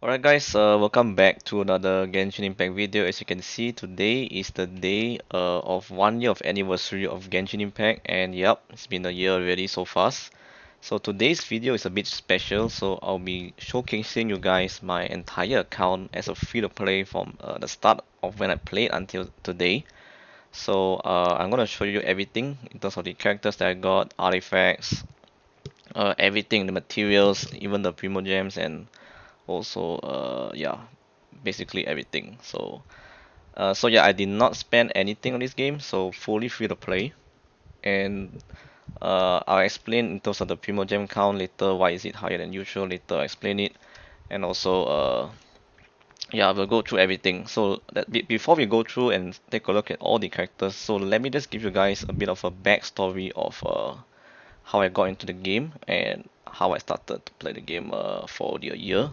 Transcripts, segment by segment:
Alright guys, welcome back to another Genshin Impact video. As you can see, today is the day of 1 year of anniversary of Genshin Impact, and yep, it's been a year already so fast. So today's video is a bit special, so I'll be showcasing you guys my entire account as a free-to-play from the start of when I played until today. So I'm gonna show you everything in terms of the characters that I got, artifacts, everything, the materials, even the Primogems, and also yeah, basically everything. So yeah, I did not spend anything on this game, so fully free to play. And I'll explain in terms of the Primogem count later, why is it higher than usual, later I'll explain it. And also yeah, we'll go through everything. So that before we go through and take a look at all the characters, so let me just give you guys a bit of a backstory of how I got into the game and how I started to play the game for the year.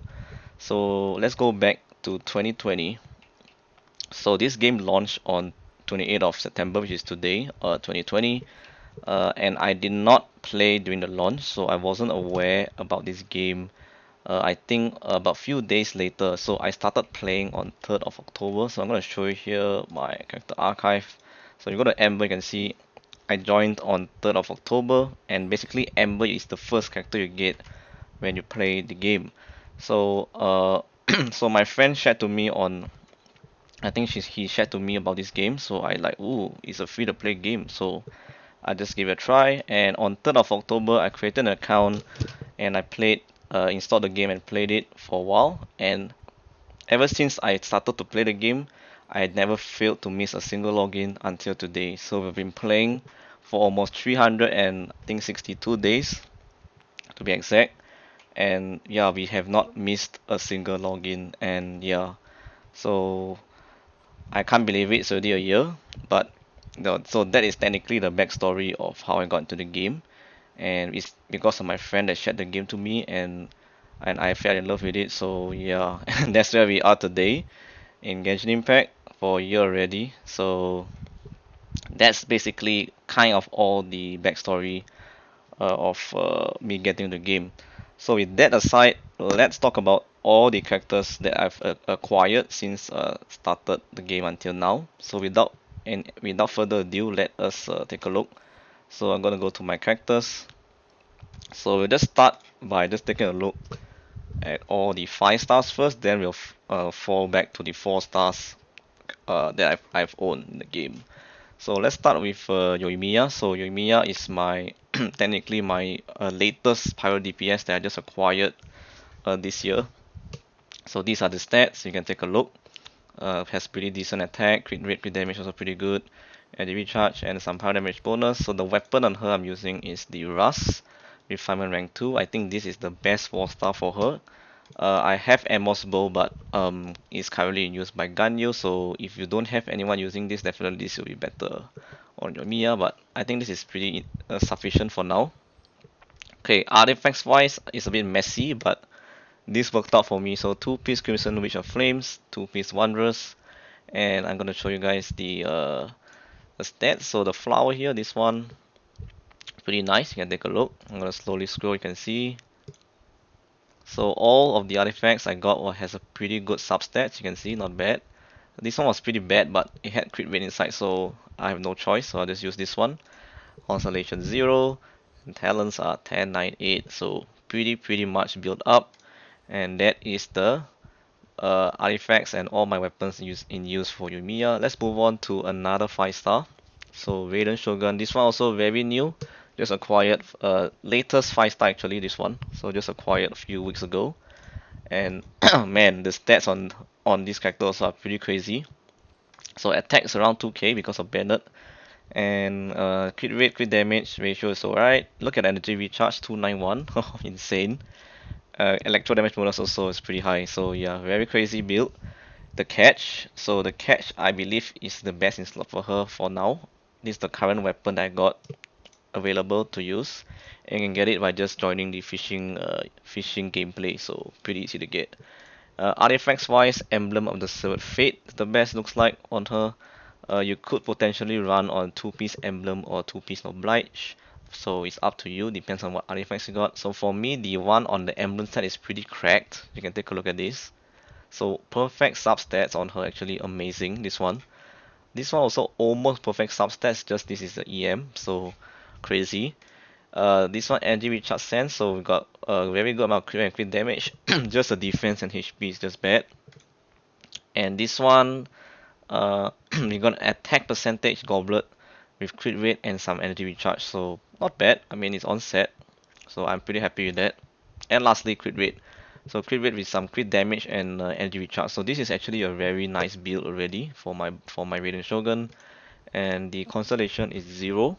So let's go back to 2020. So this game launched on 28th of September, which is today, 2020. And I did not play during the launch, so I wasn't aware about this game. I think about few days later, so I started playing on 3rd of October. So I'm going to show you here my character archive. So you go to Ember, you can see I joined on 3rd of October, and basically Ember is the first character you get when you play the game. So so my friend shared to me on, I think he shared to me about this game, so I like, ooh, it's a free to play game, so I just gave it a try. And on 3rd of October I created an account and I played, installed the game and played it for a while. And ever since I started to play the game, I had never failed to miss a single login until today. So we've been playing for almost 300 and I think 62 days to be exact. And yeah, we have not missed a single login. And yeah, so I can't believe it's already a year. But so that is technically the backstory of how I got into the game, and it's because of my friend that shared the game to me, and I fell in love with it. So yeah, and that's where we are today in Genshin Impact for a year already. So that's basically kind of all the backstory of me getting the game. So with that aside, let's talk about all the characters that I've acquired since started the game until now. So without further ado, let us take a look. So I'm gonna go to my characters. So we'll just start by just taking a look at all the 5 stars first, then we'll fall back to the 4 stars that I've owned in the game. So let's start with Yoimiya. So Yoimiya is my technically my latest Pyro DPS that I just acquired this year. So these are the stats. You can take a look. Has pretty decent attack, crit rate, crit damage also pretty good, and the recharge and some power damage bonus. So the weapon on her I'm using is the Rust, Refinement rank 2. I think this is the best 4 star for her. I have Amos Bow, but it's currently in use by Ganyu, so if you don't have anyone using this, definitely this will be better on your Mia, but I think this is pretty sufficient for now. Okay, artifacts wise, it's a bit messy, but this worked out for me. So 2-piece Crimson Witch of Flames, 2-piece Wanderers, and I'm gonna show you guys the stats. So the flower here, this one, pretty nice. You can take a look. I'm gonna slowly scroll. You can see. So all of the artifacts I got has a pretty good substats. You can see, not bad. This one was pretty bad, but it had crit rate inside, so I have no choice. So I'll just use this one. Constellation 0, and talents are 10, 9, 8. So pretty much built up. And that is the artifacts and all my weapons in use for Yumiya. Let's move on to another 5 star. So Raiden Shogun, this one also very new. Just acquired, latest 5 star actually, this one. So just acquired a few weeks ago. And man, the stats on this character also are pretty crazy. So attack is around 2k because of Bennett. And crit rate, crit damage ratio is alright. Look at energy recharge, 291. Insane. Electro damage bonus also is pretty high. So yeah, very crazy build. The catch. So the catch I believe is the best in slot for her for now. This is the current weapon that I got available to use. And you can get it by just joining the fishing gameplay. So pretty easy to get. Artifacts wise, Emblem of the Severed Fate, the best looks like on her. You could potentially run on 2-piece Emblem or 2-piece Oblige. So it's up to you, depends on what artifacts you got. So for me, the one on the Emblem set is pretty cracked. You can take a look at this. So perfect substats on her, actually amazing. This one also almost perfect substats, just this is the EM, so crazy. This one energy recharge sense, so we got a very good amount of crit and crit damage. Just the defense and HP is just bad. And this one, we got attack percentage goblet with crit rate and some energy recharge, so not bad. I mean, it's on set, so I'm pretty happy with that. And lastly, crit rate. So crit rate with some crit damage and energy recharge. So this is actually a very nice build already for my Raiden Shogun. And the constellation is 0.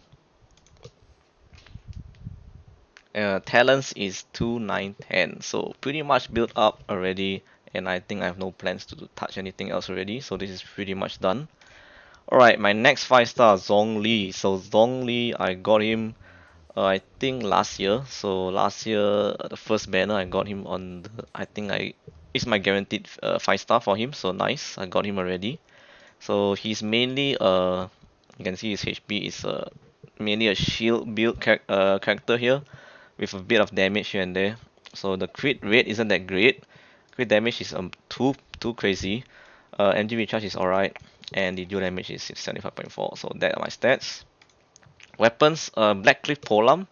Talents is 2, 9, 10. So pretty much built up already, and I think I have no plans to touch anything else already. So this is pretty much done. Alright, my next 5 star Zhongli. So Zhongli, I got him I think last year. So last year, the first banner I got him on the, I think it's my guaranteed 5 star for him. So nice, I got him already. So he's mainly you can see his HP is mainly a shield build character here, with a bit of damage here and there. So the crit rate isn't that great. Crit damage is too crazy. Energy recharge is alright, and the dual damage is 75.4. So that are my stats. Weapons, Black Cliff Polam.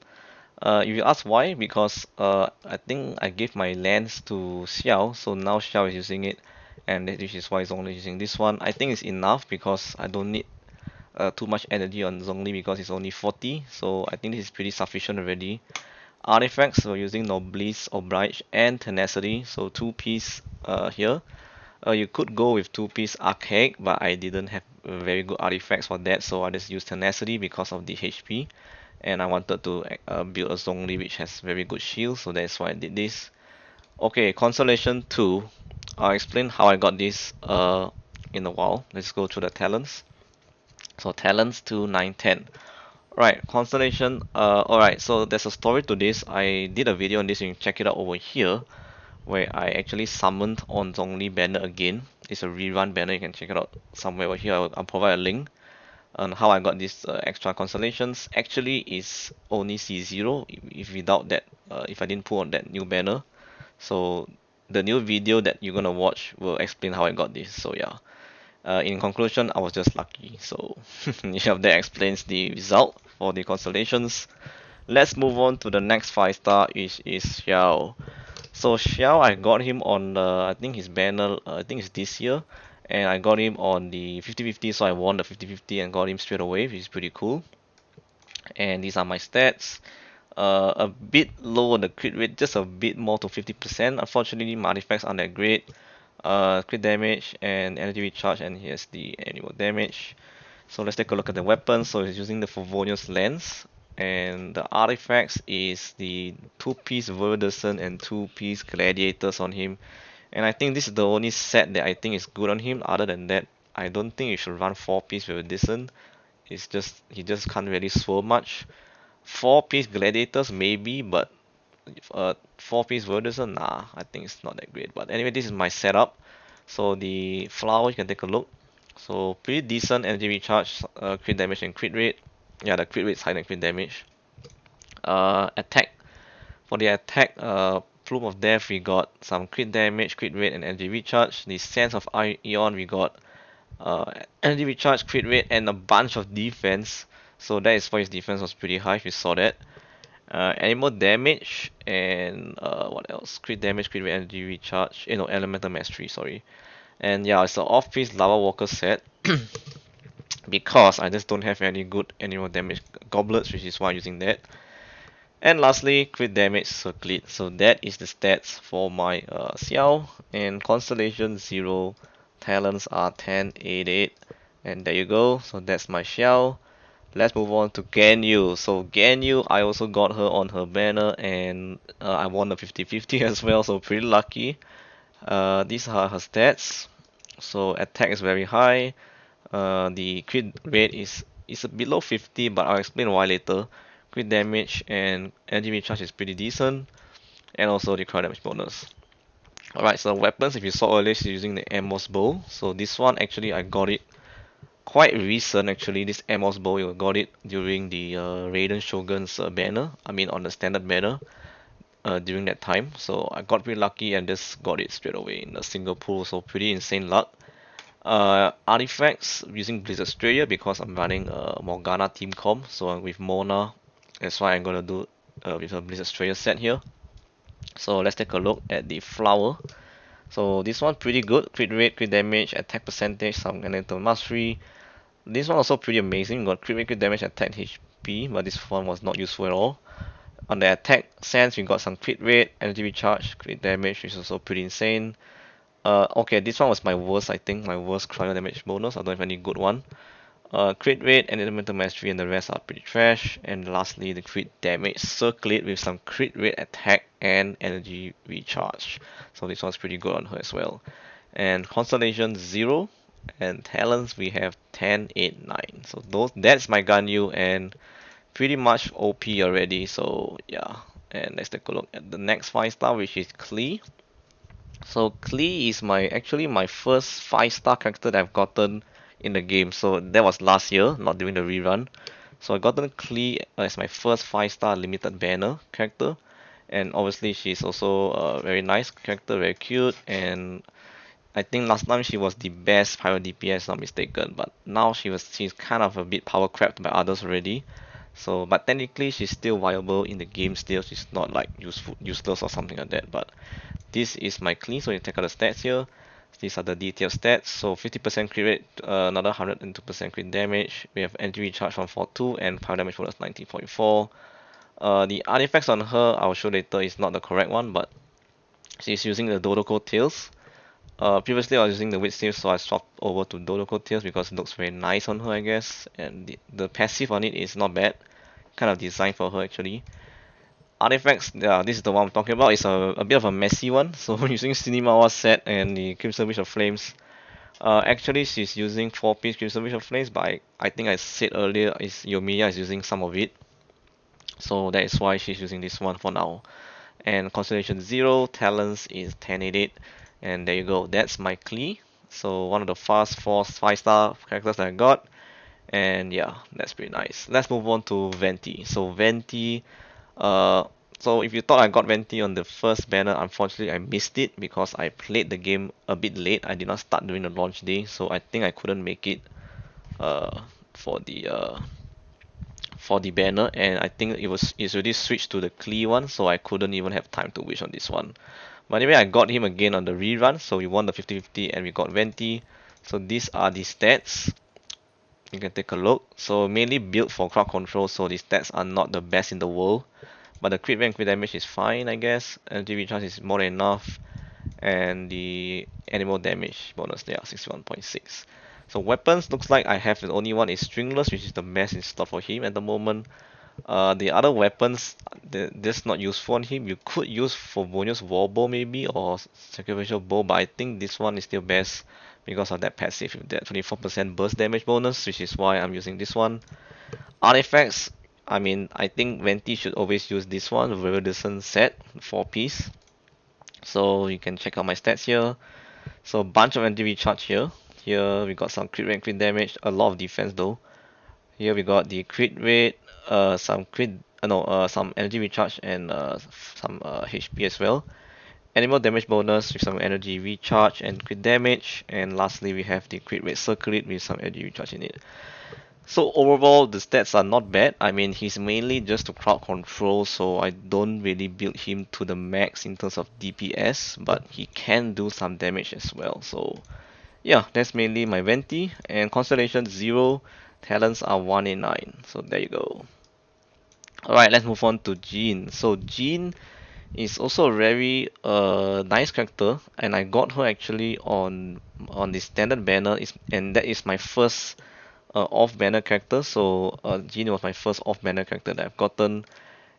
If you ask why, because I think I gave my lance to Xiao, so now Xiao is using it, and this is why it's only using this one. I think it's enough because I don't need too much energy on Zhongli because it's only 40, so I think this is pretty sufficient already. Artifacts, we're using Noblesse, Oblige, and Tenacity, so 2-piece here. You could go with 2-piece Archaic, but I didn't have very good artifacts for that, so I just used Tenacity because of the HP. And I wanted to build a Zhongli which has very good shield, so that's why I did this. Okay, Constellation 2. I'll explain how I got this in a while. Let's go to the talents. So talents 2, 9, 10. Right, Constellation, alright, so there's a story to this. I did a video on this, you can check it out over here, where I actually summoned on Zhongli banner again. It's a rerun banner, you can check it out somewhere over here. I'll provide a link on how I got these extra constellations. Actually, is only C0 if without that, if I didn't pull on that new banner. So the new video that you're gonna watch will explain how I got this. So yeah. In conclusion, I was just lucky. So yeah, that explains the result for the constellations. Let's move on to the next 5 star, which is Xiao. So Xiao, I got him on I think his banner, I think it's this year, and I got him on the 50-50, so I won the 50-50 and got him straight away, which is pretty cool. And these are my stats. A bit low on the crit rate, just a bit more to 50%. Unfortunately, my artifacts aren't that great. Crit damage and energy recharge, and here's the annual damage. So let's take a look at the weapons. So he's using the Favonius lens, and the artifacts is the 2-piece Viridescent and 2-piece Gladiators on him. And I think this is the only set that I think is good on him. Other than that, I don't think you should run 4-piece Viridescent. It's just he just can't really swirl much. 4-piece Gladiators maybe, but 4-piece Viridescent, nah, I think it's not that great. But anyway, this is my setup. So the flower, you can take a look. So pretty decent energy recharge, crit damage and crit rate. Yeah, the crit rate is higher than crit damage. Attack. For the attack, Plume of Death, we got some crit damage, crit rate, and energy recharge. The Sense of Eon, we got energy recharge, crit rate, and a bunch of defense. So that is why his defense was pretty high, if you saw that. Animal damage, and what else? Crit damage, crit rate, energy recharge. No, elemental mastery, sorry. And yeah, it's an off-piece Lava Walker set. Because I just don't have any good animal damage goblets, which is why I'm using that. And lastly, crit damage circlet. So that is the stats for my Xiao. And Constellation 0, talents are 10, 8, 8. And there you go. So that's my Xiao. Let's move on to Ganyu. So Ganyu, I also got her on her banner, and I won the 50-50 as well, so pretty lucky. These are her stats. So attack is very high. The crit rate is below 50, but I'll explain why later. Crit damage and energy recharge is pretty decent, and also the cryo damage bonus. Alright, so weapons, if you saw earlier, she's using the Amos bow. So this one actually I got it quite recent actually. This Amos bow, you got it during the Raiden Shogun's banner. I mean on the standard banner. during that time. So I got pretty lucky and just got it straight away in a single pull. So pretty insane luck. Artifacts using Blizzard Australia because I'm running Morgana team comp. So with Mona, that's why I'm gonna do with a Blizzard Australia set here. So let's take a look at the flower. So this one pretty good. Crit rate, crit damage, attack percentage, some elemental mastery. This one also pretty amazing. We got crit rate, crit damage, attack HP, but this one was not useful at all. On the attack sense, we got some crit rate, energy recharge, crit damage, which is also pretty insane. Okay, this one was my worst, I think, my worst cryo damage bonus. I don't have any good one. Crit rate and elemental mastery and the rest are pretty trash. And lastly, the crit damage. Circle it with some crit rate attack and energy recharge. So this one's pretty good on her as well. And constellation 0 and talents we have 10, 8, 9. So that's my Ganyu and pretty much OP already. So yeah, and let's take a look at the next 5-star, which is Klee. So Klee is actually my first 5-star character that I've gotten in the game. So that was last year, not during the rerun. So I gotten Klee as my first 5-star limited banner character, and obviously she's also a very nice character, very cute, and I think last time she was the best pyro DPS, not mistaken, but now she's kind of a bit power crapped by others already. So, but technically she's still viable in the game still. She's not like useless or something like that. But this is my clean, so you take out the stats here. These are the detailed stats. So 50% crit rate, another 102% crit damage. We have energy recharge from 4.2 and power damage bonus 19.4. The artifacts on her I'll show later is not the correct one, but she's using the Dodoko Tails. Previously I was using the Witch Tails, so I swapped over to Dodoko Tails because it looks very nice on her, I guess. And the passive on it is not bad. Kind of designed for her actually. Artifacts, yeah, this is the one I'm talking about. It's a bit of a messy one. So using Cinema set and the Crimson Wish of Flames. Actually, she's using 4-piece Crimson Wish of Flames, but I think I said earlier is Yomiya is using some of it. So that is why she's using this one for now. And Constellation 0, Talents is 1088. And there you go, that's my Klee. So one of the fast 5-star characters that I got. And yeah, that's pretty nice. Let's move on to Venti. So Venti, so if you thought I got Venti on the first banner, unfortunately I missed it because I played the game a bit late. I did not start during the launch day, so I think I couldn't make it uh, for the uh, for the banner, and I think it's already switched to the Klee one, so I couldn't even have time to wish on this one. But anyway, I got him again on the rerun, so we won the 50-50 and we got Venti. So these are the stats. You can take a look. So mainly built for crowd control, so the stats are not the best in the world. But the crit rate and crit damage is fine, I guess. Energy recharge is more than enough. And the animal damage bonus there, 61.6. So weapons, looks like I have the only one is Stringless, which is the best in stock for him at the moment. The other weapons, that's not useful on him. You could use Favonius Warbow maybe, or Sacrificial Bow, but I think this one is still best because of that passive with that 24% burst damage bonus, which is why I'm using this one. Artifacts, I mean, I think Venti should always use this one, the Viridescent set, 4-piece. So you can check out my stats here. So bunch of energy recharge here. Here we got some crit rate and crit damage, a lot of defense though. Here we got the crit rate, some some energy recharge and some HP as well. Animal damage bonus with some energy recharge and crit damage, and lastly we have the crit rate circulate with some energy recharge in it. So overall the stats are not bad. I mean, he's mainly just to crowd control, so I don't really build him to the max in terms of DPS, but he can do some damage as well. So yeah, that's mainly my Venti, and Constellation 0, talents are 1 in 9. So there you go. Alright, let's move on to Jean. So Jean is also a very nice character, and I got her actually on the standard banner, and that is my first off banner character. So Jean was my first off banner character that I've gotten,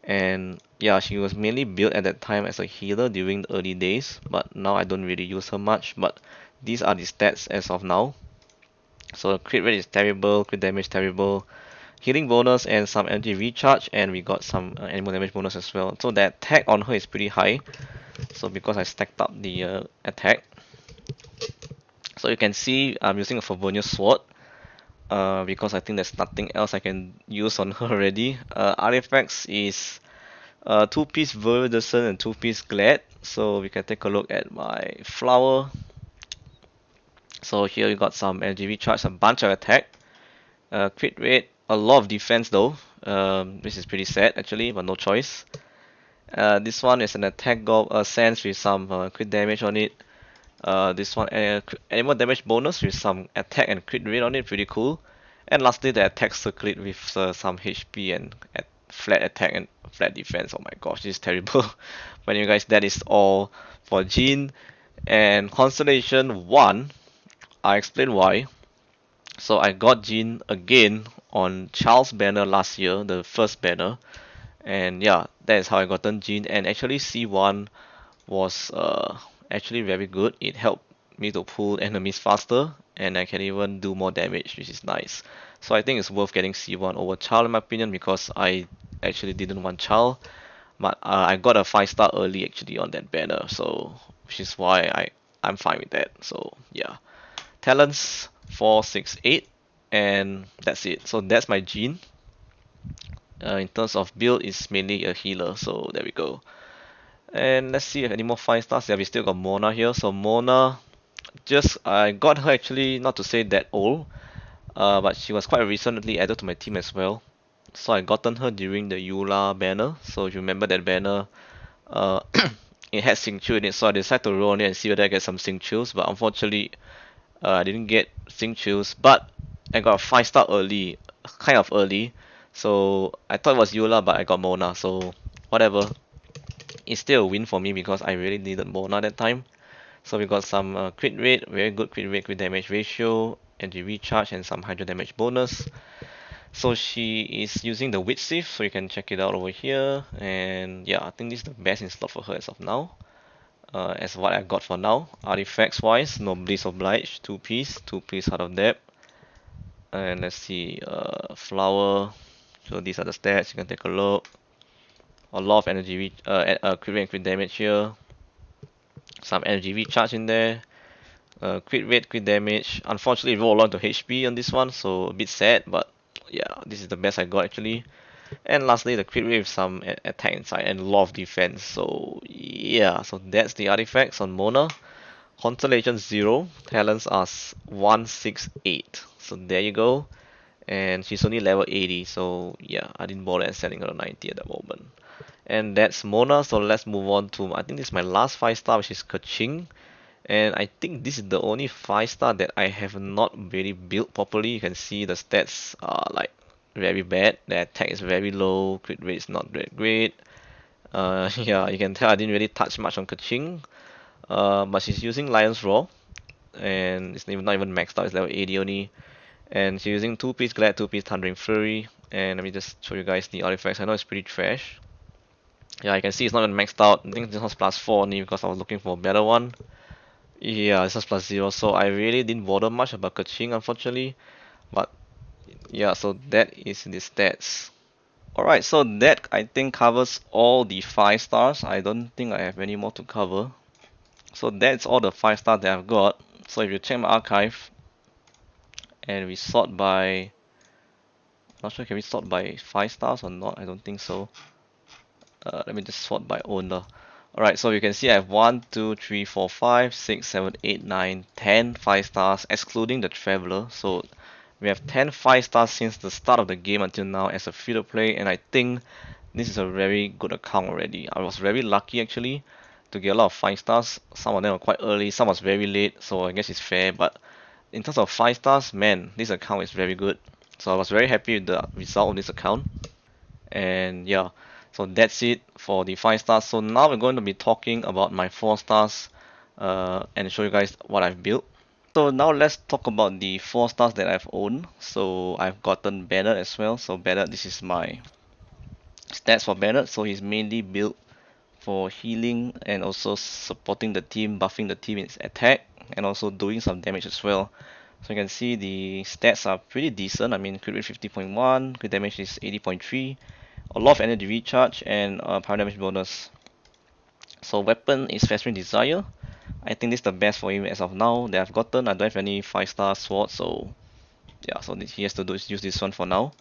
and yeah, she was mainly built at that time as a healer during the early days, but now I don't really use her much. But these are the stats as of now. So crit rate is terrible, crit damage terrible, healing bonus and some energy recharge, and we got some animal damage bonus as well. So the attack on her is pretty high. So because I stacked up the attack, so you can see I'm using a Favonius sword. Because I think there's nothing else I can use on her already. Artifacts is 2-piece Viridescent and 2-piece Glad. So we can take a look at my flower. So here you got some energy recharge, a bunch of attack, crit rate, a lot of defense though. This is pretty sad actually, but no choice. This one is an attack sense with some crit damage on it. This one animal damage bonus with some attack and crit rate on it, pretty cool. And lastly, the attack circlet with some HP and flat attack and flat defense. Oh my gosh, this is terrible. But anyway, guys, that is all for Jean. And Constellation 1, I explain why. So I got Jean again on Charles banner last year, the first banner. And yeah, that is how I gotten Jean. And actually C1 was actually very good. It helped me to pull enemies faster, and I can even do more damage, which is nice. So I think it's worth getting C1 over Chal in my opinion, because I actually didn't want Chal, but I got a 5-star early actually on that banner, so which is why I'm fine with that. So yeah, talents 4, 6, 8, and that's it. So that's my Jean. In terms of build, it's mainly a healer, so there we go. And let's see if any more 5-stars. Yeah, we still got Mona here. So Mona, I got her actually, not to say that old, but she was quite recently added to my team as well. So I gotten her during the Eula banner. So if you remember that banner, uh, it had Xingqiu in it, so I decided to roll on it and see whether I get some Xingqius. But unfortunately, I didn't get Xingqius, but I got a 5-star early, kind of early. So I thought it was Eula, but I got Mona. So whatever, it's still a win for me because I really needed Mona that time. So we got some crit rate, very good crit rate, crit damage ratio, energy recharge, and some hydro damage bonus. So she is using the Witch Sieve, so you can check it out over here. And yeah, I think this is the best in slot for her as of now. As what I got for now. Artifacts wise, no Bliss Oblige, 2-piece, 2-piece Heart of Depth. And let's see, flower. So these are the stats, you can take a look. A lot of energy crit rate and crit damage here. Some energy recharge in there. Crit rate, crit damage. Unfortunately, roll a lot to HP on this one, so a bit sad, but yeah, this is the best I got actually. And lastly, the crit rate with some attack inside and a lot of defense. So yeah, so that's the artifacts on Mona. Constellation 0, talents are 168. So there you go. And she's only level 80, so yeah, I didn't bother selling her to 90 at the moment. And that's Mona, so let's move on to, I think this is my last 5-star, which is Keqing. And I think this is the only 5-star that I have not really built properly. You can see the stats are like very bad. The attack is very low, crit rate is not that great. Yeah, you can tell I didn't really touch much on Keqing. But she's using Lion's Roar, and it's not even maxed out, it's level 80 only. And she's using 2-piece Glad, 2-piece Thundering Fury. And let me just show you guys the artifacts. I know it's pretty trash. Yeah, you can see it's not even maxed out. I think this one's +4 only because I was looking for a better one. Yeah, this was +0, so I really didn't bother much about Keqing unfortunately. But yeah, so that is the stats. Alright, so that I think covers all the 5-stars. I don't think I have any more to cover. So that's all the 5-stars that I've got. So if you check my archive and we sort by, not sure can we sort by 5-stars or not, I don't think so. Let me just sort by owner. Alright, so you can see I have 1, 2, 3, 4, 5, 6, 7, 8, 9, 10 5-stars, excluding the Traveler. So we have 10 5-stars since the start of the game until now as a free-to-play, and I think this is a very good account already. I was very lucky actually to get a lot of 5-stars. Some of them were quite early, some was very late, so I guess it's fair. But in terms of 5-stars, man, this account is very good. So I was very happy with the result of this account. And yeah, so that's it for the 5-stars. So now we're going to be talking about my 4-stars and show you guys what I've built. So now let's talk about the 4-stars that I've owned. So I've gotten Bennett as well. So Bennett, this is my stats for Bennett. So he's mainly built for healing and also supporting the team, buffing the team in its attack, and also doing some damage as well. So you can see the stats are pretty decent. I mean, crit rate 50.1, crit damage is 80.3, a lot of energy recharge, and power damage bonus. So weapon is Festering Desire. I think this is the best for him as of now that I've gotten. I don't have any 5-star sword, so yeah, so he has to use this one for now.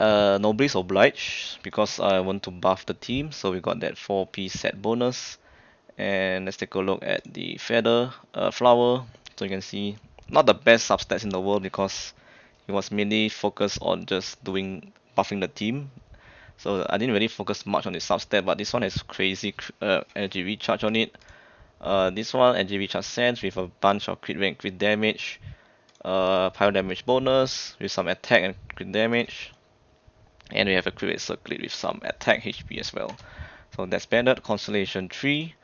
Nobody's obliged because I want to buff the team, so we got that 4P set bonus. And let's take a look at the feather flower. So you can see not the best substats in the world because it was mainly focused on just doing buffing the team. So I didn't really focus much on the substat, but this one has crazy energy recharge on it. This one energy recharge sense with a bunch of crit rate and crit damage. Pyro damage bonus with some attack and crit damage. And we have a crit rate circlet with some attack HP as well. So that's standard. Constellation 3.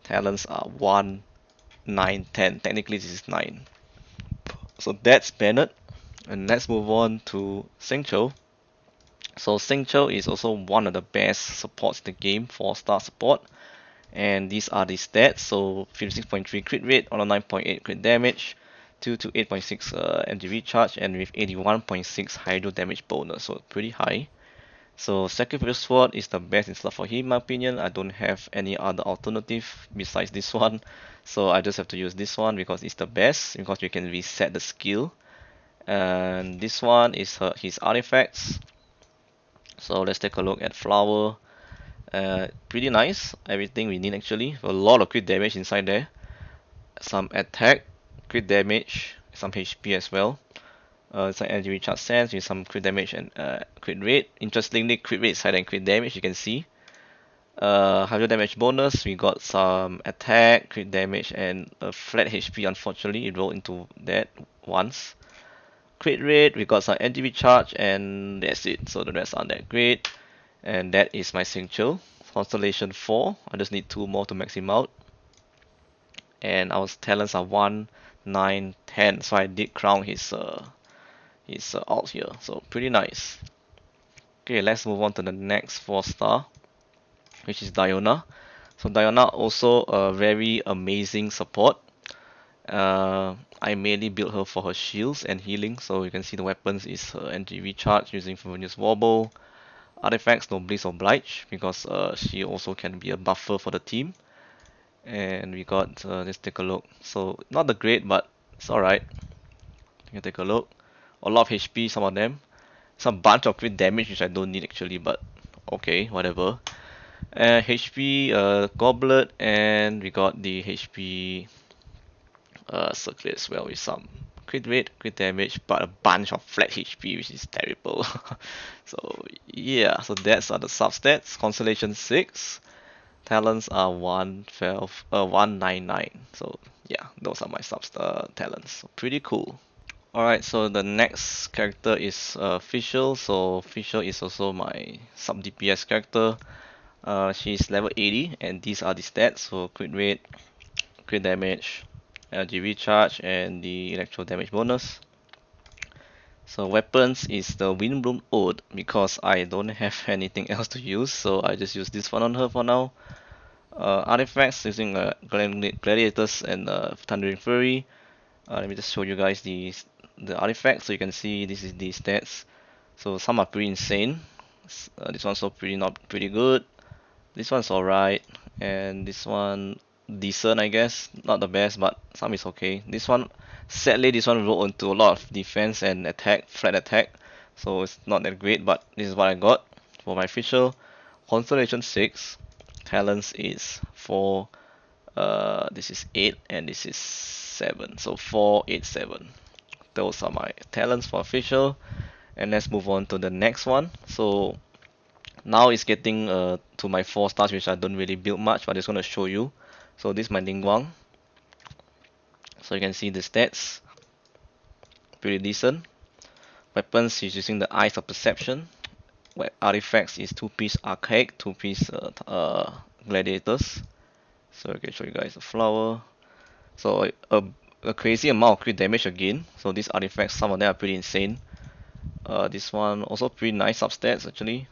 Talents are 1, 9, 10. Technically this is 9. So that's Bennett. And let's move on to Xingqiu. So Xingqiu is also one of the best supports in the game, 4-star support. And these are the stats. So 56.3 crit rate on a 9.8 crit damage, 2 to 8.6 energy recharge, and with 81.6 hydro damage bonus. So pretty high. So Sacrificial Sword is the best in slot for him in my opinion. I don't have any other alternative besides this one. So I just have to use this one because it's the best, because you can reset the skill. And this one is his artifacts. So let's take a look at Flower. Pretty nice, everything we need actually. A lot of crit damage inside there. Some attack, crit damage, some HP as well. Some energy recharge sense with some crit damage and crit rate. Interestingly, crit rate is higher than crit damage, you can see. 100 damage bonus, we got some attack, crit damage, and a flat HP. Unfortunately, it rolled into that once. Crit rate, we got some energy recharge, and that's it. So the rest aren't that great. And that is my Xingqiu. Constellation 4. I just need 2 more to max him out. And our talents are 1, 9, 10. So I did crown his alt here. So pretty nice. Okay, let's move on to the next 4-star, which is Diona. So Diona also a very amazing support. I mainly built her for her shields and healing. So you can see the weapons is her energy recharge using Familiar's Wobble. Artifacts, nobody's obliged because she also can be a buffer for the team. And we got, let's take a look. So not the great, but it's alright. You can take a look. A lot of HP, some of them. Some bunch of crit damage which I don't need actually, but okay, whatever. HP Goblet, and we got the HP Circlet as well with some crit rate, crit damage, but a bunch of flat HP, which is terrible. So yeah, so that's the substats. Constellation 6. Talents are 199. So yeah, those are my talents. So pretty cool. Alright, so the next character is Fischl. So Fischl is also my sub DPS character. She's level 80, and these are the stats. So crit rate, crit damage, energy recharge, and the electro damage bonus. So weapons is the Windbloom Ode because I don't have anything else to use, so I just use this one on her for now. Artifacts using Gladiators and Thundering Fury. Let me just show you guys the artifacts so you can see this is the stats. So some are pretty insane. This one's also not pretty good. This one's alright, and this one decent I guess. Not the best, but some is okay. This one, sadly, this one rolled into a lot of defense and attack, flat attack. So it's not that great, but this is what I got for my Fischl. Constellation 6. Talents is 4. This is 8, and this is 7. So 4, 8, 7. Those are my talents for Fischl. And let's move on to the next one. So now it's getting to my 4 stars, which I don't really build much, but I'm just going to show you. So this is my Ningguang. So you can see the stats. Pretty decent. Weapons is using the Eyes of Perception. Artifacts is 2-piece Archaic, 2-piece Gladiators. So I can show you guys the flower. So a crazy amount of crit damage again. So these artifacts, some of them are pretty insane. This one also pretty nice substats actually.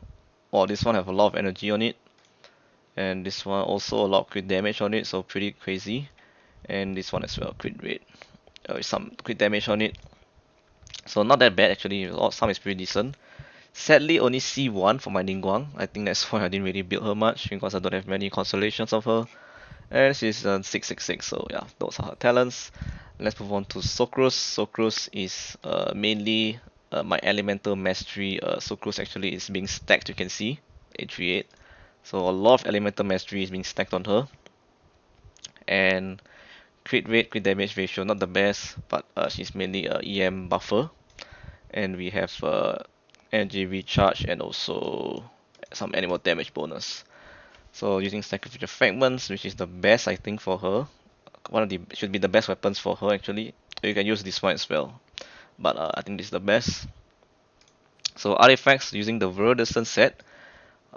Oh, this one have a lot of energy on it. And this one also a lot of crit damage on it, so pretty crazy. And this one as well, crit rate. With some crit damage on it. So not that bad actually, some is pretty decent. Sadly only C1 for my Ningguang. I think that's why I didn't really build her much, because I don't have many constellations of her. And she's 666, so yeah, those are her talents. Let's move on to Socrus. Socrus is mainly my elemental mastery sucrose actually is being stacked. You can see 838. So a lot of elemental mastery is being stacked on her, and crit rate, crit damage ratio not the best, but she's mainly a EM buffer, and we have energy recharge and also some animal damage bonus. So using sacrificial fragments, which is the best I think for her, one of the should be the best weapons for her actually. You can use this one as well, but I think this is the best. So artifacts using the Viridescent set,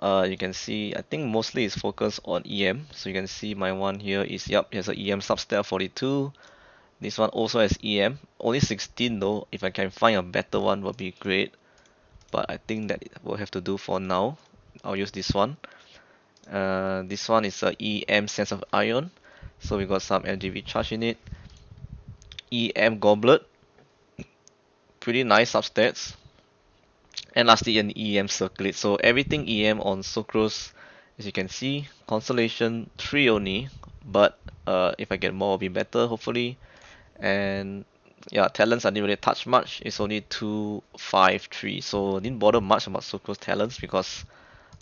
you can see I think mostly it's focused on EM. So you can see my one here is, yep, it has a EM substat 42. This one also has EM, only 16 though. If I can find a better one would be great, but I think that it will have to do for now. I'll use this one. This one is a EM Sense of Iron, so we got some energy recharge in it. EM Goblet, pretty nice substats. And lastly, an EM Circlet. So everything EM on Sucrose, as you can see, Constellation 3 only, but if I get more, will be better hopefully. And yeah, talents I didn't really touch much. It's only 2, 5, 3. So I didn't bother much about Sucrose talents because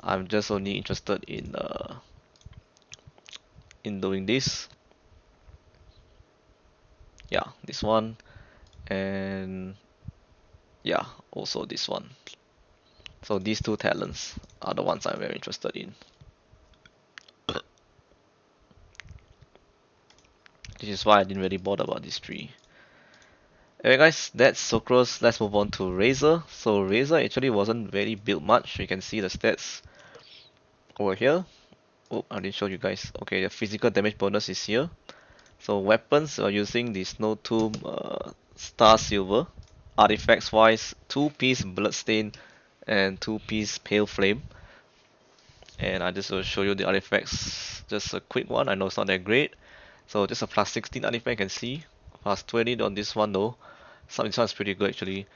I'm just only interested in doing this. Yeah, this one, and yeah, also this one. So these two talents are the ones I'm very interested in. This is why I didn't really bother about these three. Alright guys, that's Sucrose. Let's move on to Razor. So Razor actually wasn't very built much. You can see the stats over here. Oh, I didn't show you guys. Okay, the physical damage bonus is here. So weapons are using the Snow Tomb Star Silver. Artifacts wise, 2-piece Bloodstain and 2-piece Pale Flame. And I just will show you the artifacts. Just a quick one. I know it's not that great. So just a plus 16 artifact you can see. Plus 20 on this one though. This one is pretty good actually.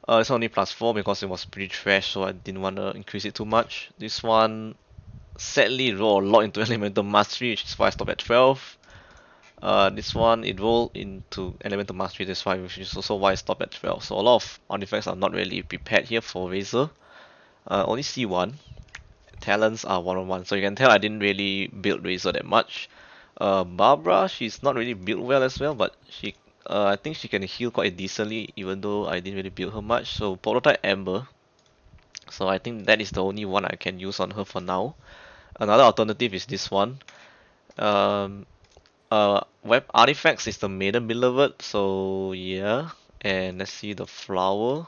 It's only plus 4 because it was pretty trash, so I didn't want to increase it too much. This one sadly rolled a lot into Elemental Mastery, which is why I stopped at 12. This one it rolled into Elemental Mastery, that's why, which is also why I stopped at 12. So a lot of artifacts are not really prepared here for Razor. Only C1. Talents are 1-on-1, so you can tell I didn't really build Razor that much. Barbara, she's not really built well as well, but I think she can heal quite decently, even though I didn't really build her much. So Prototype Amber, so I think that is the only one I can use on her for now. Another alternative is this one. Web Artifacts is the Maiden Beloved, so yeah. And let's see the flower.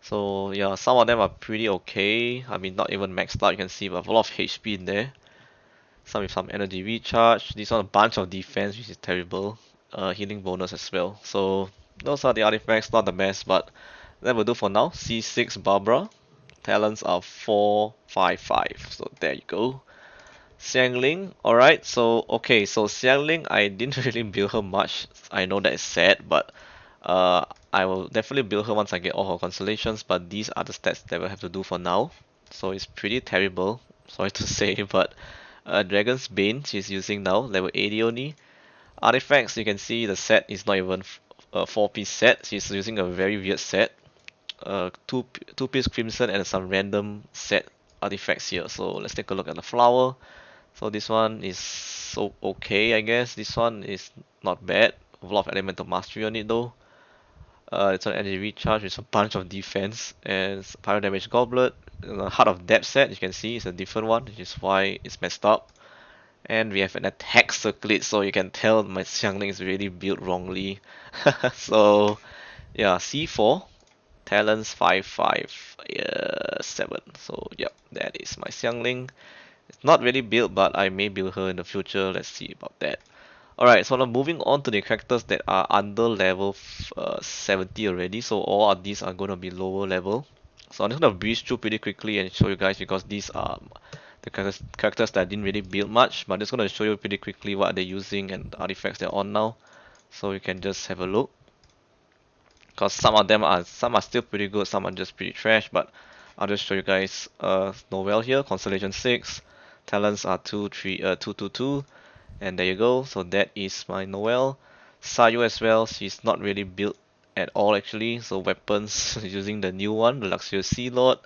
So yeah, some of them are pretty okay. I mean, not even maxed out, you can see, but a lot of HP in there. Some with some energy recharge. This one a bunch of defense, which is terrible. Healing bonus as well. So those are the artifacts, not the best, but that will do for now. C6 Barbara. Talents are 4, 5, 5. So there you go. Xiangling, alright, so okay, so Xiangling, I didn't really build her much. I know that is sad, but I will definitely build her once I get all her constellations, but these are the stats that we'll have to do for now. So it's pretty terrible, sorry to say, but Dragon's Bane she's using now, level 80 only. Artifacts, you can see the set is not even a 4-piece set, she's using a very weird set. Two-piece Crimson and some random set artifacts here. So let's take a look at the flower. So this one is so okay, I guess. This one is not bad. A lot of elemental mastery on it though. It's an energy recharge with a bunch of defense and pyro damage goblet. The Heart of Depth set, you can see, it's a different one, which is why it's messed up. And we have an attack circlet, so you can tell my Xiangling is really built wrongly. So yeah, C4, talents 5, 5, 7. So yep, that is my Xiangling. It's not really built, but I may build her in the future. Let's see about that. Alright, so now moving on to the characters that are under level 70 already. So all of these are going to be lower level. So I'm just going to breeze through pretty quickly and show you guys because these are the characters that I didn't really build much. But I'm just going to show you pretty quickly what they're using and the artifacts they're on now. So you can just have a look. Because some are still pretty good, some are just pretty trash. But I'll just show you guys Noelle here, Constellation 6. Talents are 2, 3, 2, 2, 2, and there you go. So that is my Noelle. Sayu as well. She's not really built at all actually. So weapons using the new one, the Luxurious Sea Lord.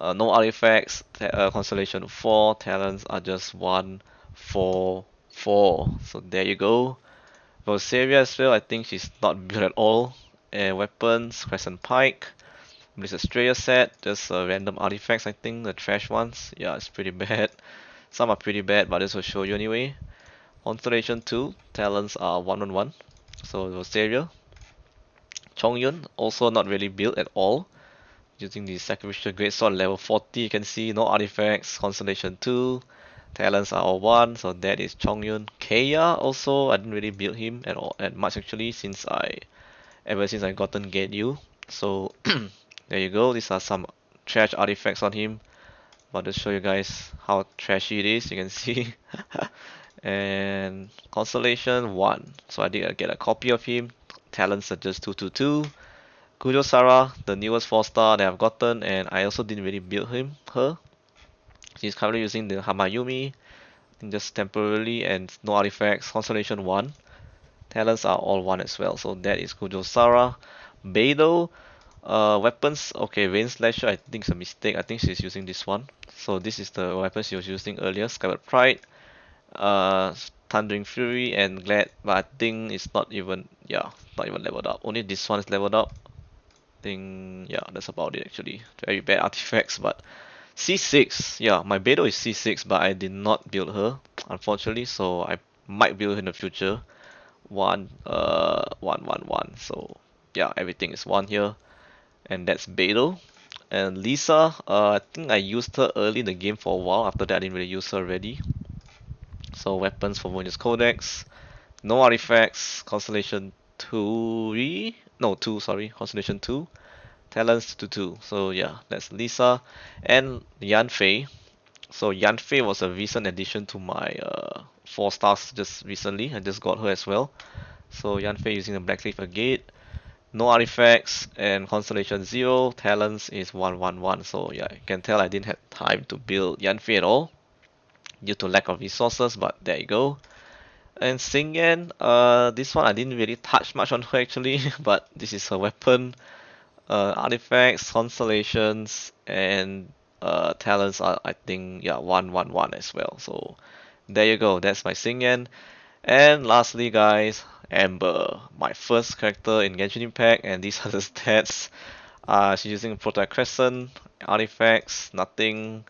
No artifacts, Constellation 4, talents are just 1, 4, 4. So there you go. For Saria as well, I think she's not built at all. Weapons, Crescent Pike, Bliss Estrella set, just random artifacts I think, the trash ones. Yeah, it's pretty bad. Some are pretty bad, but this will show you anyway. Constellation 2, talents are 1 on 1. So Rosaria. Chongyun, also not really built at all. Using the Sacrificial Greatsword level 40, you can see no artifacts. Constellation 2, talents are all 1, so that is Chongyun. Keiya also, I didn't really build him at all, at much actually, ever since I gotten Get You. So there you go, these are some trash artifacts on him. But to show you guys how trashy it is, you can see. And Constellation 1, so I did get a copy of him. Talents are just 222. Kujo Sara, the newest 4-star that I've gotten, and I also didn't really build her. She's currently using the Hamayumi, just temporarily, and no artifacts. Constellation 1. Talents are all 1 as well, so that is Kujo Sara. Beidou, weapons, okay, Rain Slasher, I think it's a mistake. I think she's using this one. So this is the weapon she was using earlier, Skyward Pride, Thundering Fury, and Glad, but I think it's not even, yeah, not even leveled up. Only this one is leveled up. Think, yeah, that's about it actually. Very bad artifacts, but C6, yeah, my Beidou is C6, but I did not build her, unfortunately, so I might build her in the future. 1, 1, 1, 1. So yeah, everything is 1 here, and that's Beidou. And Lisa, I think I used her early in the game for a while. After that, I didn't really use her already. So weapons for Voyagers Codex, no artifacts. Constellation 2, no 2, sorry, Constellation 2. Talents to 2. So yeah, that's Lisa. And Yanfei. So Yanfei was a recent addition to my 4 stars just recently. I just got her as well. So Yanfei using the Blackleaf Agate. No artifacts, and Constellation 0. Talents is 111. So yeah, you can tell I didn't have time to build Yanfei at all due to lack of resources, but there you go. And Xingyan, this one I didn't really touch much on her actually, but this is her weapon. Artifacts, constellations, and talents are, I think, yeah, 111 as well. So there you go, that's my Xingyan. And lastly, guys, Amber, my first character in Genshin Impact, and these are the stats. She's using Proto Crescent, artifacts, nothing,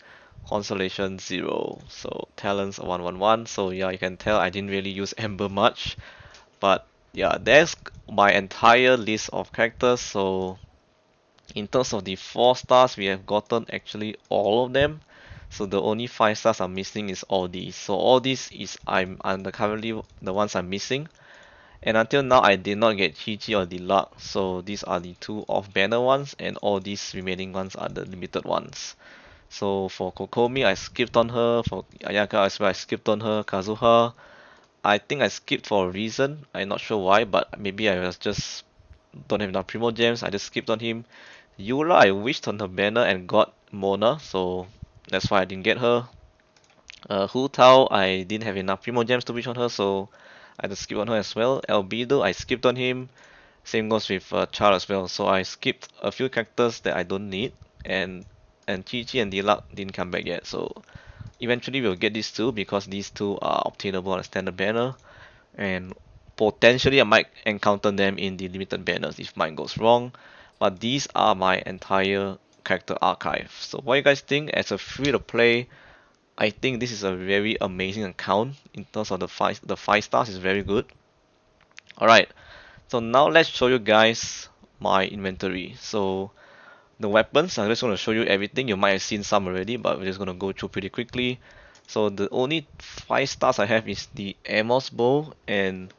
constellation 0. So talents 111. So yeah, you can tell I didn't really use Amber much, but yeah, there's my entire list of characters. So in terms of the 4 stars, we have gotten actually all of them. So the only 5 stars I'm missing is all these. So all these is I'm currently the ones I'm missing. And until now I did not get Chi-Chi or Deluxe. So these are the 2 off-banner ones, and all these remaining ones are the limited ones. So for Kokomi I skipped on her, for Ayaka as well I skipped on her, Kazuha I think I skipped for a reason. I'm not sure why, but maybe I was just don't have enough Primogems. I just skipped on him. Yula, I wished on her banner and got Mona, so that's why I didn't get her. Hu Tao, I didn't have enough Primogems to wish on her, so I just skipped on her as well. Albedo, I skipped on him. Same goes with Char as well. So I skipped a few characters that I don't need, and Chi-Chi and Diluc didn't come back yet. So eventually we'll get these two because these two are obtainable on a standard banner, and potentially I might encounter them in the limited banners if mine goes wrong. But these are my entire character archive. So what you guys think? As a free to play, I think this is a very amazing account in terms of the 5 stars is very good. Alright, so now let's show you guys my inventory. So the weapons, I'm just going to show you everything. You might have seen some already, but we're just going to go through pretty quickly. So the only 5 stars I have is the Amos Bow and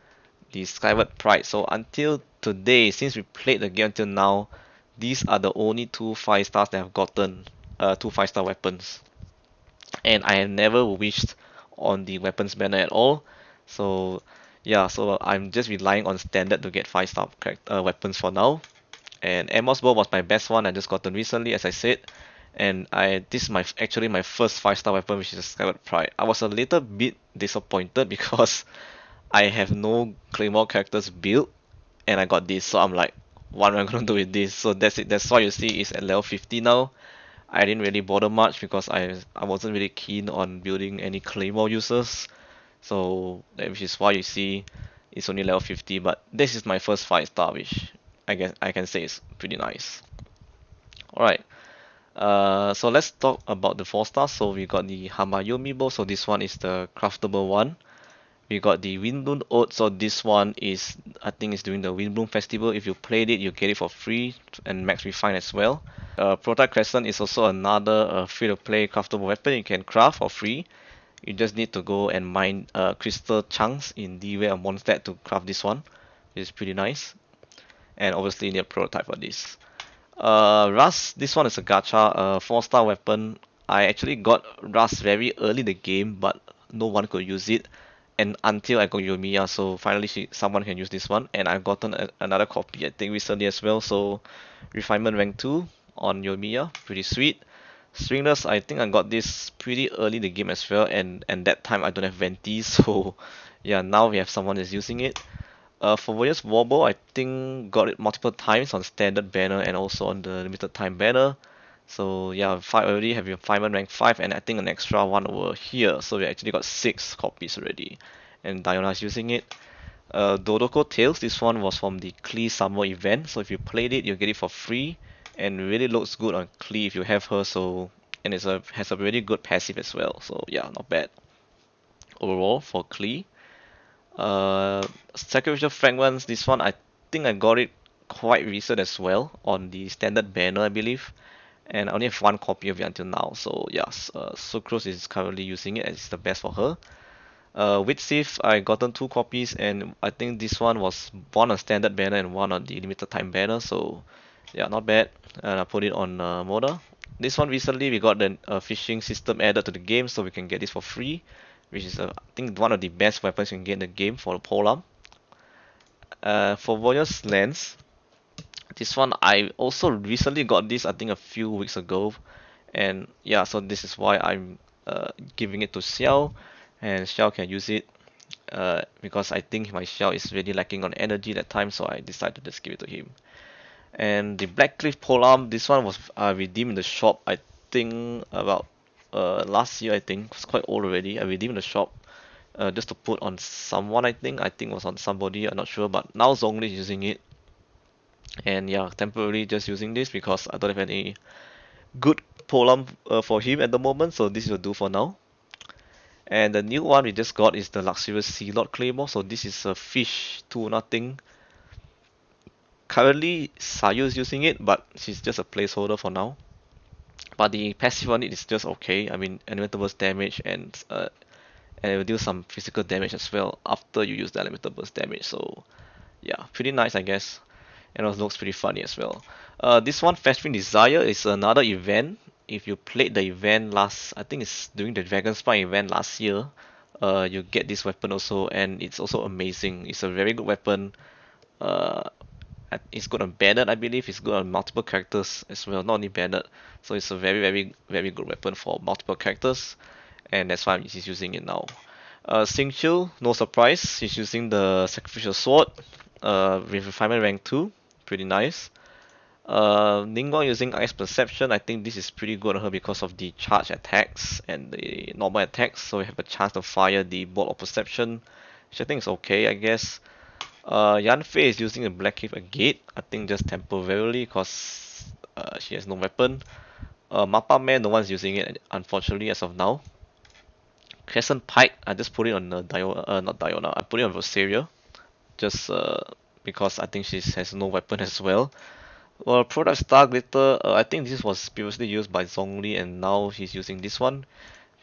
the Skyward Pride. So until today, since we played the game until now, these are the only 2 5 stars that I've gotten, 2 5-star weapons. And I have never wished on the weapons banner at all. So yeah, so I'm just relying on standard to get 5-star weapons for now. And Amos Bow was my best one I just gotten recently, as I said. And this is actually my first 5-star weapon, which is Skyward Pride. I was a little bit disappointed because I have no Claymore characters built, and I got this, so I'm like, what am I gonna do with this? So that's it. That's why you see it's at level 50 now. I didn't really bother much because I wasn't really keen on building any claymore users. So which is why you see it's only level 50. But this is my first 5 star, which I guess I can say is pretty nice. Alright. So let's talk about the 4 stars. So we got the Hamayomi bow. So this one is the craftable one. We got the Windbloom Ode, so this one is, I think it's during the Windbloom Festival. If you played it, you get it for free and max refine as well. Prototype Crescent is also another free-to-play craftable weapon you can craft for free. You just need to go and mine crystal chunks in D-Ware or Mondstadt to craft this one, which is pretty nice. And obviously you need a prototype for this. Rust, this one is a gacha, 4-star weapon. I actually got Rust very early in the game, but no one could use it. And until I got Yomiya, so finally someone can use this one. And I've gotten another copy, I think recently as well. So refinement rank 2 on Yomiya, pretty sweet. Stringless, I think I got this pretty early in the game as well. And that time I don't have Venti, so yeah, now we have someone that's using it. For Voyage Wobble, I think got it multiple times on standard banner and also on the limited time banner. So yeah, already have your fireman rank 5 and I think an extra one over here. So we actually got 6 copies already. And Diona's using it. Dodoko Tales, this one was from the Klee Summer event. So if you played it, you get it for free. And really looks good on Klee if you have her. So and has a really good passive as well. So yeah, not bad. Overall for Klee. Sacrificial Fragments, this one I think I got it quite recent as well on the standard banner, I believe. And I only have one copy of it until now. So yes, Sucrose is currently using it as it's the best for her. With Sif, I gotten 2 copies and I think this one was one on standard banner and one on the limited time banner. So yeah, not bad. And I put it on Moda. This one recently we got the fishing system added to the game, so we can get this for free, which is I think one of the best weapons you can get in the game for the polearm. For Voyage Lens, this one I also recently got this I think a few weeks ago, and yeah, so this is why I'm giving it to Xiao, and Xiao can use it because I think my Xiao is really lacking on energy that time, so I decided to just give it to him. And the Blackcliff polearm, this one was redeemed in the shop I think about last year. I think it's quite old already. I redeemed in the shop just to put on someone. I think it was on somebody. I'm not sure, but now Zhongli is using it. And yeah, temporarily just using this because I don't have any good polearm for him at the moment, so this will do for now. And the new one we just got is the Luxurious Sea Lord Claymore. So this is a fish tuna thing. Currently, Sayu is using it, but she's just a placeholder for now. But the passive on it is just okay. I mean, elemental burst damage and it will do some physical damage as well after you use the elemental burst damage. So yeah, pretty nice I guess. And it looks pretty funny as well. This one, Festering Desire, is another event. If you played the event last, I think it's during the Dragon Spine event last year, you get this weapon also, and it's also amazing. It's a very good weapon. Uh, it's good on Bennett, I believe. It's good on multiple characters as well, not only Bennett. So it's a very, very, very good weapon for multiple characters, and that's why he's using it now. Xingqiu, no surprise, he's using the Sacrificial Sword with Refinement rank 2, pretty nice. Ningguang using Ice Perception, I think this is pretty good on her because of the charge attacks and the normal attacks, so you have a chance to fire the Bolt of Perception, which I think is okay, I guess. Yanfei is using a Black Cave Agate, I think just temporarily because she has no weapon. Mappa Man, no one's using it unfortunately as of now. Crescent Pike, I just put it on not Diona, I put it on Rosaria, just because I think she has no weapon as well. Well, Product Star Glitter, I think this was previously used by Zhongli and now he's using this one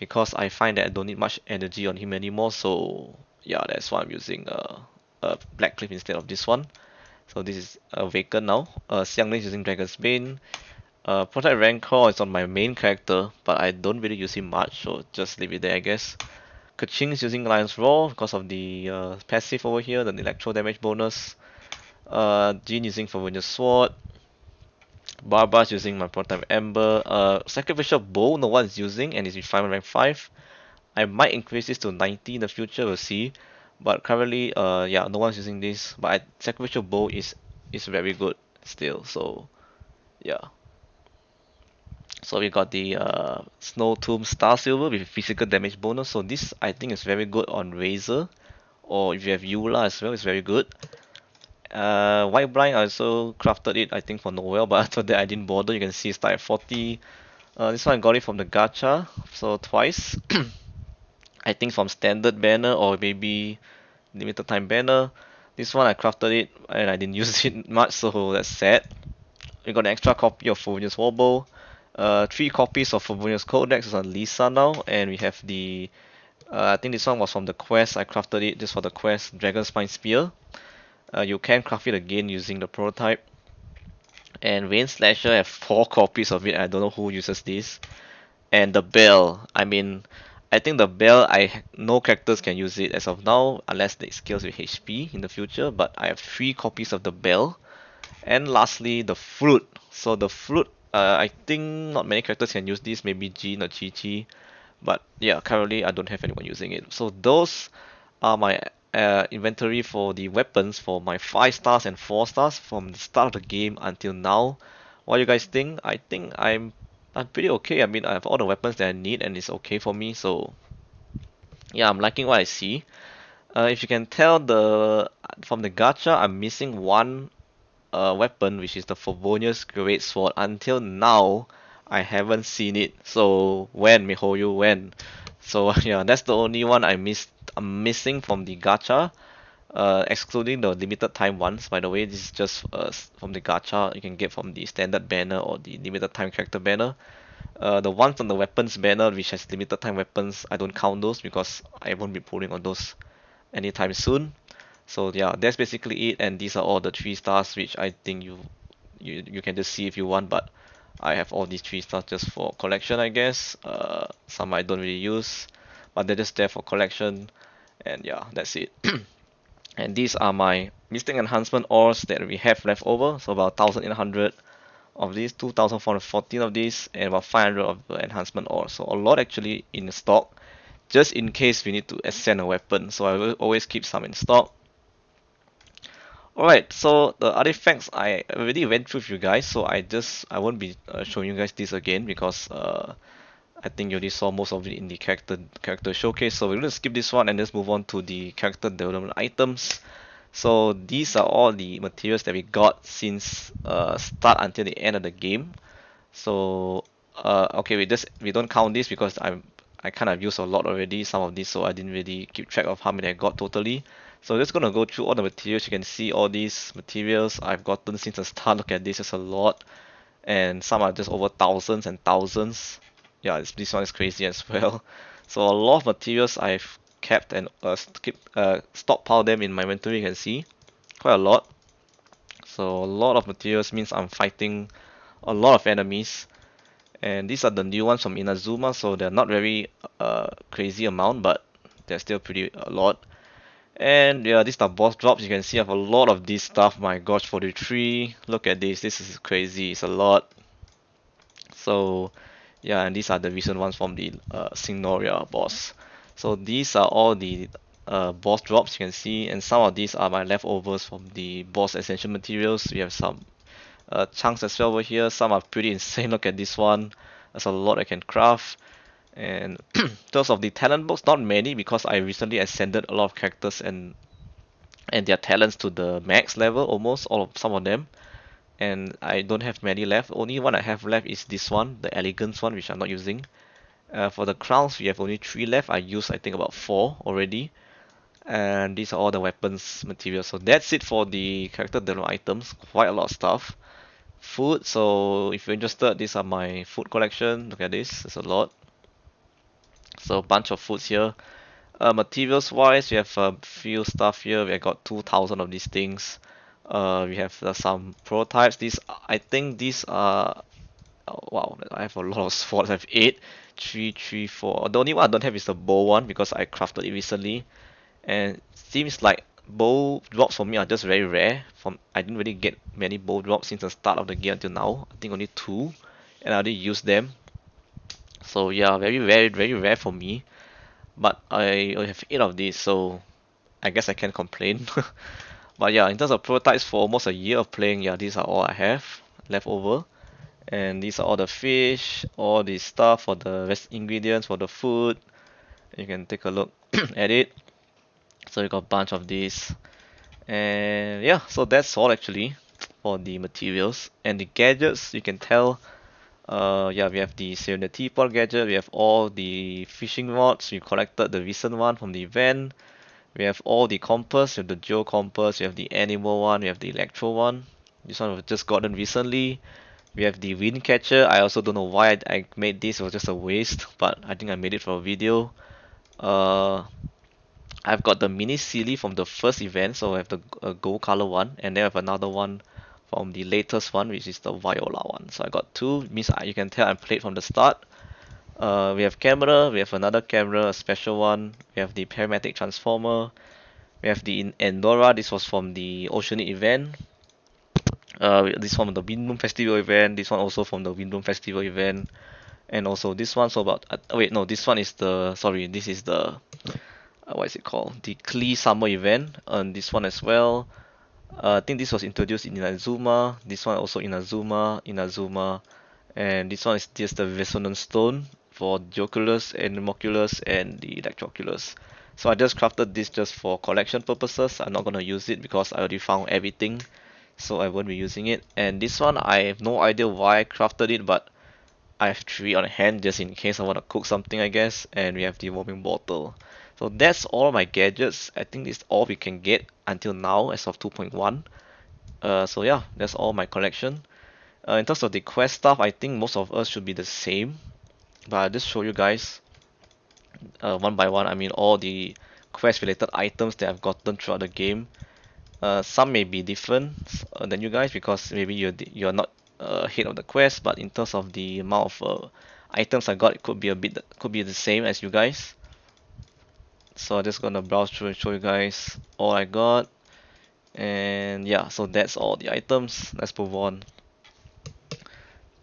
because I find that I don't need much energy on him anymore, so yeah, that's why I'm using Black Cliff instead of this one. So this is vacant now. Xiangling is using Dragon's Bane. Protect Rancor is on my main character, but I don't really use him much, so just leave it there I guess. Kaching is using Lion's Roar because of the passive over here, the electro damage bonus. Jin using Familiar Sword. Barbar's using my prototype Ember. Sacrificial Bow, no one's using, and it's refinement rank 5. I might increase this to 90 in the future, we'll see. But currently, yeah, no one's using this. But Sacrificial Bow is very good. still. So yeah. So we got the Snow Tomb Star Silver with physical damage bonus. So this I think is very good on Razor, or if you have Eula as well, it's very good. White Blind I also crafted it I think for Noel, but after that I didn't bother. You can see it's like 40. This one I got it from the gacha, so twice. I think from standard banner or maybe limited time banner. This one I crafted it and I didn't use it much, so that's sad. We got an extra copy of Favonius Wobble, three copies of Favonius Codex on Lisa now, and we have the I think this one was from the quest. I crafted it just for the quest, Dragon Spine Spear. You can craft it again using the prototype. And Vein Slasher I have four copies of it. I don't know who uses this. And the bell. I mean, I think the bell, no characters can use it as of now unless they scales with HP in the future. But I have three copies of the bell. And lastly, the flute. So the flute, I think not many characters can use this. Maybe Jean or Chi Chi. But yeah, currently I don't have anyone using it. So those are my inventory for the weapons for my 5 stars and 4 stars from the start of the game until now. What do you guys think? I think I'm pretty okay. I mean, I have all the weapons that I need and it's okay for me. So yeah, I'm liking what I see. If you can tell from the gacha, I'm missing one weapon, which is the Favonius Great Sword. Until now, I haven't seen it. So when, mihoyo, when? So yeah, that's the only one I'm missing from the gacha. Excluding the limited time ones, by the way, this is just from the gacha you can get from the standard banner or the limited time character banner. The ones on the weapons banner, which has limited time weapons, I don't count those because I won't be pulling on those anytime soon. So yeah, that's basically it, and these are all the 3 stars which I think you can just see if you want, but I have all these 3 stars just for collection, I guess. Some I don't really use, but they're just there for collection, and yeah, that's it. And these are my Mystic Enhancement ores that we have left over, so about 1800 of these, 2414 of these, and about 500 of the enhancement ore. So a lot actually in stock, just in case we need to ascend a weapon. So I will always keep some in stock. Alright, so the artifacts I already went through with you guys, so I won't be showing you guys this again because I think you already saw most of it in the character showcase. So we're gonna skip this one and just move on to the character development items. So these are all the materials that we got since start until the end of the game. So okay, we don't count this because I kind of used a lot already, some of these, so I didn't really keep track of how many I got totally. So just gonna go through all the materials. You can see all these materials I've gotten since the start. Look at this, it's a lot, and some are just over thousands and thousands. Yeah, this one is crazy as well. So a lot of materials I've kept and stockpiled them in my inventory. You can see quite a lot. So a lot of materials means I'm fighting a lot of enemies. And these are the new ones from Inazuma, so they're not very crazy amount, but they're still pretty a lot. And yeah, these are boss drops. You can see I have a lot of this stuff. My gosh, 43. Look at this. This is crazy. It's a lot. So yeah, and these are the recent ones from the Signoria boss. So these are all the boss drops you can see, and some of these are my leftovers from the boss essential materials. We have some chunks as well over here. Some are pretty insane. Look at this one. There's a lot I can craft. And in terms of the talent books, not many because I recently ascended a lot of characters and their talents to the max level, almost all of some of them. And I don't have many left. Only one I have left is this one, the elegance one, which I'm not using. For the crowns, we have only 3 left. I used I think about 4 already. And these are all the weapons materials. So that's it for the character development items. Quite a lot of stuff. Food, so if you're interested, these are my food collection. Look at this, there's a lot. So a bunch of foods here. Materials wise, we have a few stuff here. We got 2000 of these things. We have some prototypes. These, I think these are, oh, wow, I have a lot of swords. I have 8, 3, 3, 4. The only one I don't have is the bow one because I crafted it recently. And it seems like bow drops for me are just very rare. I didn't really get many bow drops since the start of the game until now. I think only 2, and I already used them. So yeah, very rare for me. But I only have 8 of these, so I guess I can't complain. But yeah, in terms of prototypes for almost a year of playing, yeah, these are all I have left over. And these are all the fish, all the stuff for the rest ingredients for the food. You can take a look at it. So you got a bunch of these. And yeah, so that's all actually for the materials. And the gadgets, you can tell, yeah, we have the Serenity Teapot gadget, we have all the fishing rods, we collected the recent one from the event. We have all the compass, we have the geo compass, we have the animal one, we have the electro one. This one was just gotten recently. We have the wind catcher. I also don't know why I made this, it was just a waste, but I think I made it for a video. Uh, I've got the mini Sealy from the first event, so I have the gold color one, and then I have another one from the latest one, which is the Viola one. So I got two, means you can tell I played from the start. We have camera, we have another camera, a special one. We have the paramedic transformer. We have the Endora, this was from the Oceanic event. This one from the Windbloom Festival event, this one also from the Windbloom Festival event. And also this one, so about, wait, no, this one is the, sorry, this is the, what is it called? The Klee Summer event, and this one as well. I think this was introduced in Inazuma, this one also Inazuma, and this one is just the Resonance Stone for the Oculus and Moculus and the Electroculus. So I just crafted this just for collection purposes. I'm not gonna use it because I already found everything, so I won't be using it. And this one, I have no idea why I crafted it, but I have three on hand just in case I want to cook something, I guess. And we have the warming bottle. So that's all my gadgets. I think this is all we can get until now as of 2.1. So yeah, that's all my collection. In terms of the quest stuff, I think most of us should be the same. But I'll just show you guys one by one. I mean, all the quest related items that I've gotten throughout the game. Some may be different than you guys because maybe you're not ahead of the quest, but in terms of the amount of items I got, it could be the same as you guys. So I'm just gonna browse through and show you guys all I got. And yeah, so that's all the items. Let's move on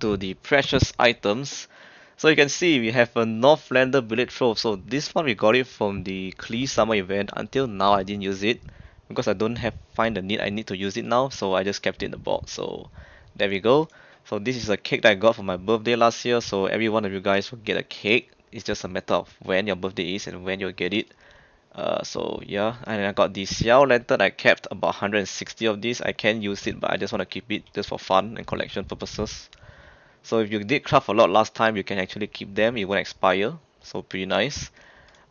to the precious items. So you can see we have a Northlander Bullet Trove. So this one we got it from the Klee Summer event. Until now I didn't use it because I don't have find the need I need to use it now. So I just kept it in the box. So there we go. So this is a cake that I got for my birthday last year. So every one of you guys will get a cake. It's just a matter of when your birthday is and when you'll get it. So yeah, and I got the Xiao Lantern. I kept about 160 of these. I can use it, but I just want to keep it just for fun and collection purposes. So if you did craft a lot last time, you can actually keep them. It won't expire. So pretty nice.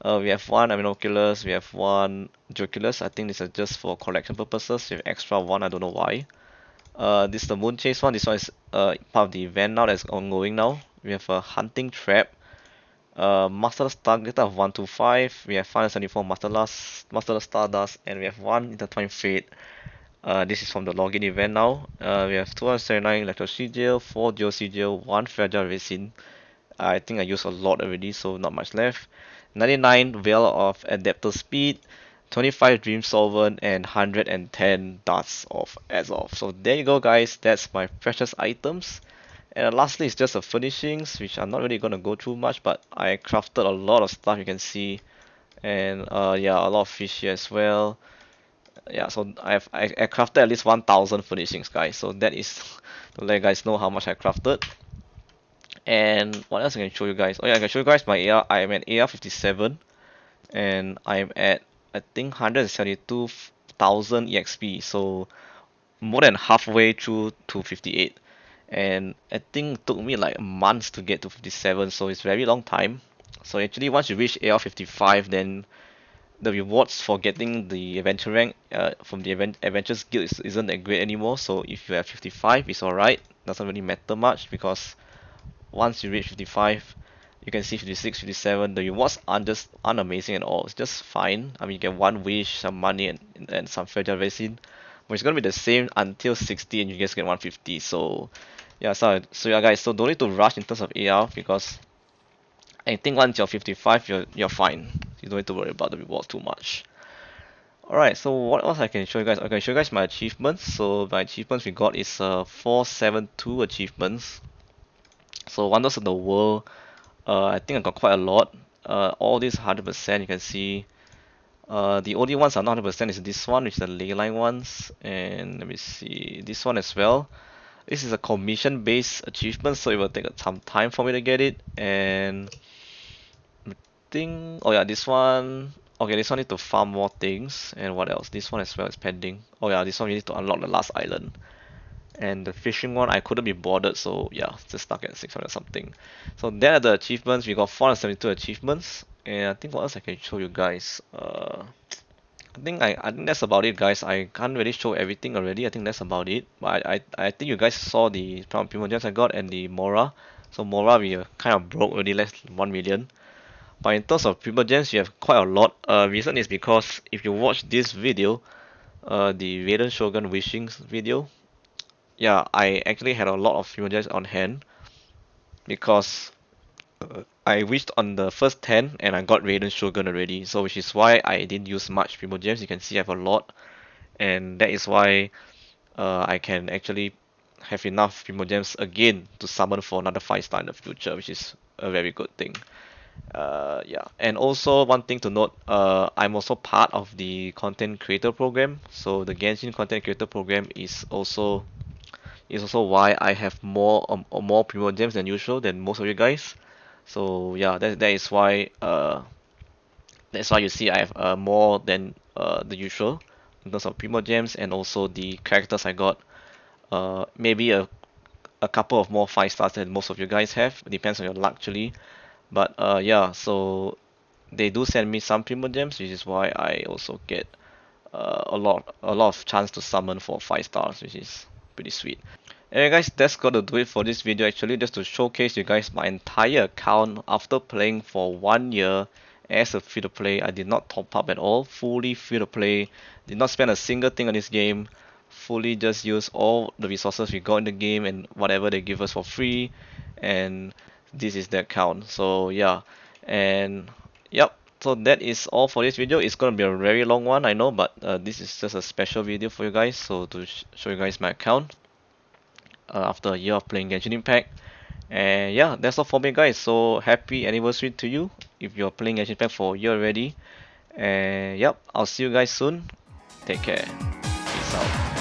We have one Aminoculus, we have one Joculus. I think this is just for collection purposes. We have extra one, I don't know why. This is the Moon Chase one. This one is part of the event now that's ongoing now. We have a Hunting Trap. Master Stargazer of 125. We have 574 Master Stardust, and we have one Intertwined Fate. This is from the login event now. We have 279 Electro Sigil, 4 Geo Sigil, 1 Fragile Resin. I think I used a lot already, so not much left. 99 Veil of Adapter Speed, 25 Dream Solvent, and 110 Darts of Azov. So there you go, guys. That's my precious items. And lastly, it's just the furnishings, which I'm not really gonna go through much, but I crafted a lot of stuff you can see, and yeah, a lot of fish here as well. Yeah, so I crafted at least 1,000 furnishings, guys. So that is to let you guys know how much I crafted. And what else I can show you guys? Oh yeah, I can show you guys my AR. I am at AR 57, and I'm at I think 172,000 EXP. So more than halfway through to 58. And I think it took me like months to get to 57, so it's very long time. So actually once you reach AR 55, then the rewards for getting the adventure rank from the adventures guild isn't that great anymore. So if you have 55, it's alright. Doesn't really matter much because once you reach 55, you can see 56, 57. The rewards aren't amazing at all. It's just fine. I mean, you get one wish, some money, and some fragile resin. But it's gonna be the same until 60, and you just get 150. So yeah, so yeah, guys. So don't need to rush in terms of AR because I think once you're 55, you're fine. You don't need to worry about the rewards too much. Alright, so what else I can show you guys? I can show you guys my achievements. So my achievements we got is 472 achievements. So Wonders of the World, I think I got quite a lot. All these 100%, you can see The only ones are not 100% is this one, which is the leyline ones, and let me see this one as well. This is a commission-based achievement, so it will take some time for me to get it. And I think, oh yeah, this one. Okay, this one need to farm more things. And what else? This one as well is pending. Oh yeah, this one you need to unlock the last island. And the fishing one, I couldn't be bothered, so yeah, just stuck at 600 something. So there are the achievements. We got 472 achievements. And I think what else I can show you guys? I think that's about it, guys. I can't really show everything already. I think that's about it. But I think you guys saw the Primogems I got and the Mora. So Mora we are kind of broke already, less than 1 million. But in terms of Primogems, you have quite a lot. Reason is because if you watch this video, the Raiden Shogun Wishings video, yeah, I actually had a lot of Primogems on hand because I wished on the first 10 and I got Raiden Shogun already. So which is why I didn't use much Primogems. You can see I have a lot. And that is why I can actually have enough Primogems again to summon for another 5 star in the future, which is a very good thing. Yeah, and also one thing to note, I'm also part of the content creator program. So the Genshin content creator program is also why I have more Primogems than usual than most of you guys. So yeah, that's why you see I have more than the usual in terms of Primogems and also the characters I got. Maybe a couple of more 5 stars than most of you guys have. It depends on your luck actually. But yeah, so they do send me some Primogems, which is why I also get a lot of chance to summon for 5 stars, which is pretty sweet. Anyway guys, that's gonna do it for this video actually, just to showcase you guys my entire account after playing for 1 year as a free to play. I did not top up at all, fully free to play, did not spend a single thing on this game, fully just use all the resources we got in the game and whatever they give us for free, and this is the account. So yeah, and yep, so that is all for this video. It's gonna be a very long one, I know, but this is just a special video for you guys, so to show you guys my account after a year of playing Genshin Impact. And yeah, that's all for me guys. So happy anniversary to you if you're playing Genshin Impact for a year already. And yep, I'll see you guys soon. Take care. Peace out.